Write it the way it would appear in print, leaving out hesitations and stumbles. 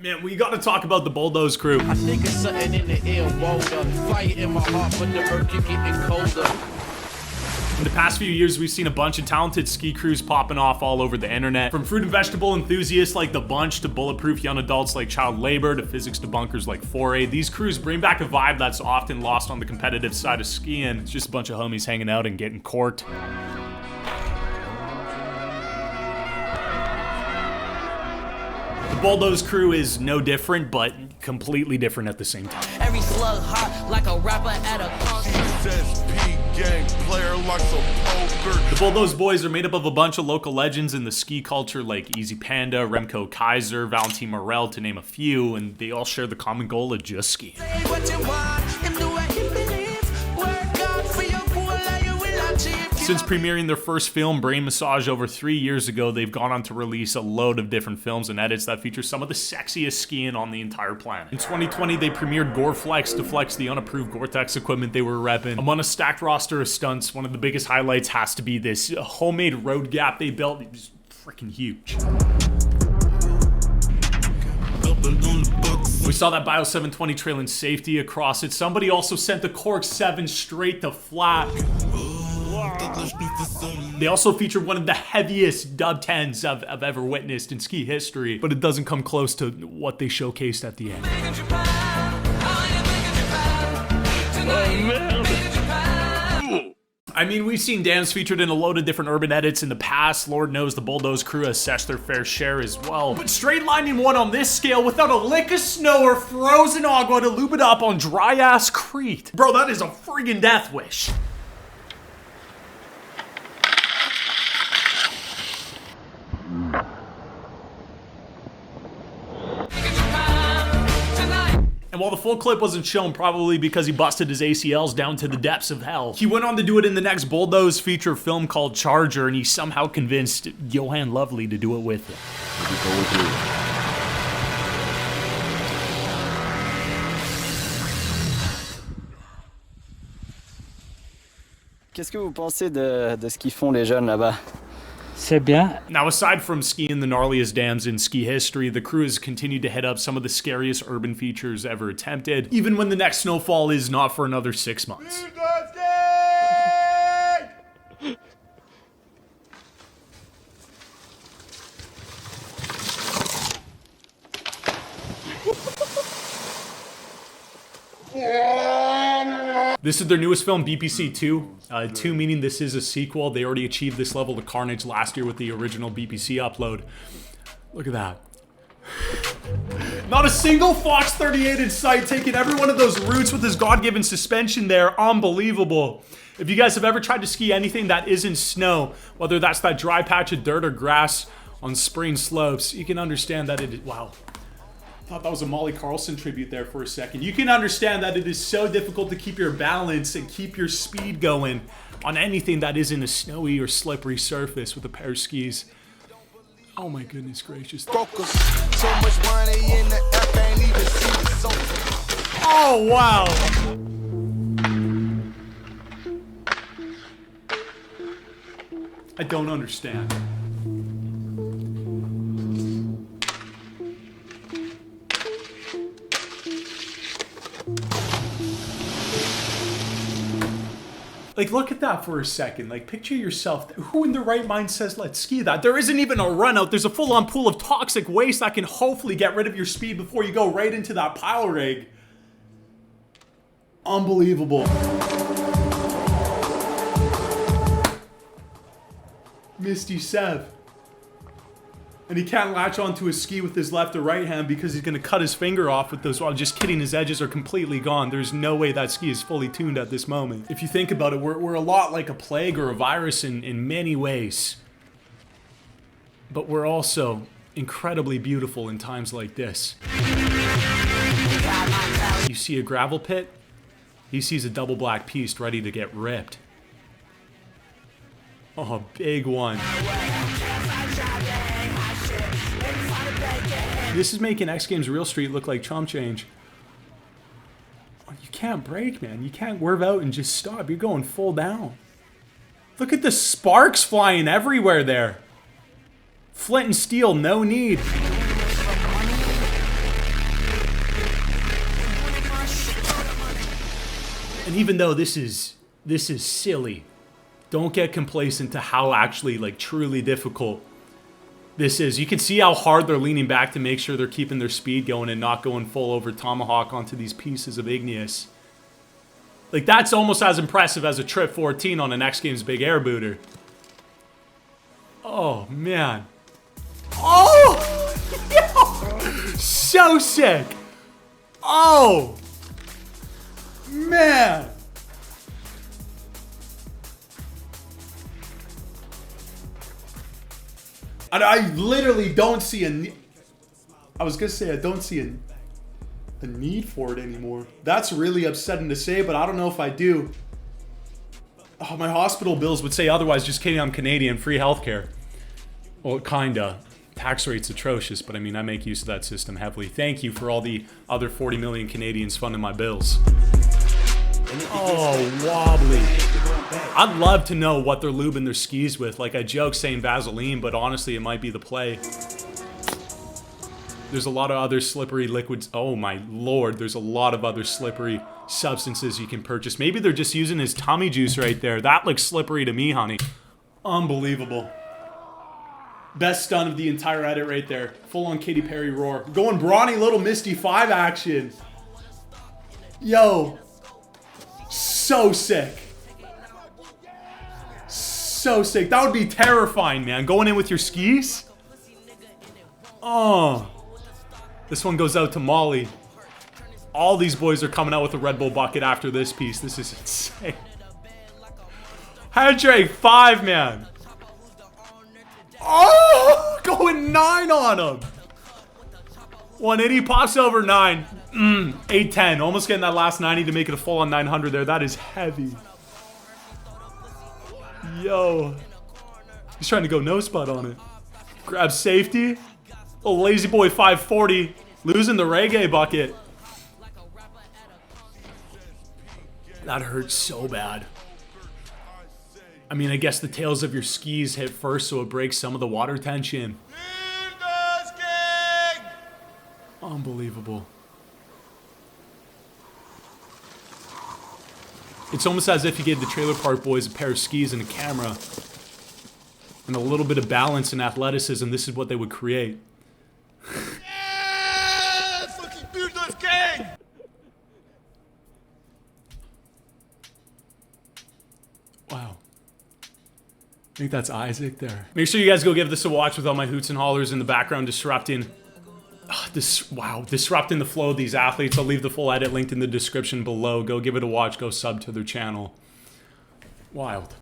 Man, we gotta talk about the Buldoz crew. I think it's something in the air, rolled up. Fire in my heart, but the earth keep getting colder. In the past few years, we've seen a bunch of talented ski crews popping off all over the internet. From fruit and vegetable enthusiasts like The Bunch to bulletproof young adults like Child Labor to physics debunkers like Foray. These crews bring back a vibe that's often lost on the competitive side of skiing. It's just a bunch of homies hanging out and getting corked. The Buldoz crew is no different, but completely different at the same time. Every slug hot like a rapper at a concert. The Buldoz boys are made up of a bunch of local legends in the ski culture like Easy Panda, Remco Kaiser, Valentin Morel, to name a few, and they all share the common goal of just skiing. Since premiering their first film, Brain Massage, over 3 years ago, they've gone on to release a load of different films and edits that feature some of the sexiest skiing on the entire planet. In 2020, they premiered Goreflex to flex the unapproved Gore-Tex equipment they were repping. Among a stacked roster of stunts, one of the biggest highlights has to be this homemade road gap they built. It was freaking huge. We saw that Bio 720 trailing safety across it. Somebody also sent the Cork 7 straight to flat. They also feature one of the heaviest dub 10s I've ever witnessed in ski history, but it doesn't come close to what they showcased at the end. I mean, we've seen dams featured in a load of different urban edits in the past. Lord knows the Buldoz crew has seshed their fair share as well. But straight lining one on this scale without a lick of snow or frozen agua to lube it up on dry-ass Crete. Bro, that is a friggin' death wish. And while the full clip wasn't shown, probably because he busted his ACLs down to the depths of hell, he went on to do it in the next Buldogz feature film called Charger, and he somehow convinced Johan Lovely to do it with him. Qu'est-ce que vous pensez de ce qu'ils font les jeunes là-bas? C'est bien. Now, aside from skiing the gnarliest dams in ski history, the crew has continued to hit up some of the scariest urban features ever attempted, even when the next snowfall is not for another 6 months. This is their newest film, BPC 2. 2 meaning this is a sequel. They already achieved this level of carnage last year with the original BPC upload. Look at that. Not a single Fox 38 in sight, taking every one of those routes with his God-given suspension there. Unbelievable. If you guys have ever tried to ski anything that isn't snow, whether that's that dry patch of dirt or grass on spring slopes, you can understand that it is, wow. I thought that was a Molly Carlson tribute there for a second. You can understand that it is so difficult to keep your balance and keep your speed going on anything that isn't a snowy or slippery surface with a pair of skis. Oh my goodness gracious. Oh wow. I don't understand. Like, look at that for a second. Like, picture yourself. Who in their right mind says, let's ski that? There isn't even a run out. There's a full-on pool of toxic waste that can hopefully get rid of your speed before you go right into that pile rig. Unbelievable. Misty Sev. And he can't latch onto his ski with his left or right hand because he's going to cut his finger off with those. Well, I'm just kidding. His edges are completely gone. There's no way that ski is fully tuned at this moment. If you think about it, we're a lot like a plague or a virus in many ways. But we're also incredibly beautiful in times like this. You see a gravel pit? He sees a double black piece ready to get ripped. Oh, big one. This is making X Games Real Street look like chump change. You can't brake, man. You can't swerve out and just stop. You're going full down. Look at the sparks flying everywhere there. Flint and steel, no need. And even though this is silly, don't get complacent to how actually like truly difficult this is. You can see how hard they're leaning back to make sure they're keeping their speed going and not going full over tomahawk onto these pieces of igneous. Like, that's almost as impressive as a Trip 14 on an X Games Big Air Booter. Oh, man. Oh! So sick! Oh! Man! And I literally don't see I was gonna say I don't see a need for it anymore. That's really upsetting to say, but I don't know if I do. Oh, my hospital bills would say otherwise. Just kidding, I'm Canadian. Free healthcare. Well, kinda. Tax rate's atrocious, but I mean, I make use of that system heavily. Thank you for all the other 40 million Canadians funding my bills. Oh, wobbly. I'd love to know what they're lubing their skis with. Like, I joke saying Vaseline, but honestly, it might be the play. There's a lot of other slippery liquids. Oh my lord, there's a lot of other slippery substances you can purchase. Maybe they're just using his tummy juice right there. That looks slippery to me, honey. Unbelievable. Best stun of the entire edit right there. Full on Katy Perry roar. Going brawny little Misty 5 action. Yo. So sick. So sick. That would be terrifying, man. Going in with your skis. Oh. This one goes out to Molly. All these boys are coming out with a Red Bull bucket after this piece. This is insane. Headdrake 5, man. Oh, going 9 on him. 180 pops over 9. 810. Almost getting that last 90 to make it a full on 900 there. That is heavy. Yo. He's trying to go no spot on it. Grab safety. Oh, lazy boy 540. Losing the reggae bucket. That hurts so bad. I mean, I guess the tails of your skis hit first, so it breaks some of the water tension. Unbelievable. It's almost as if you gave the Trailer Park Boys a pair of skis and a camera. And a little bit of balance and athleticism. This is what they would create. Fucking Buldogz gang! Wow. I think that's Isaac there. Make sure you guys go give this a watch with all my hoots and hollers in the background disrupting. Disrupting the flow of these athletes. I'll leave the full edit linked in the description below. Go give it a watch. Go sub to their channel. Wild.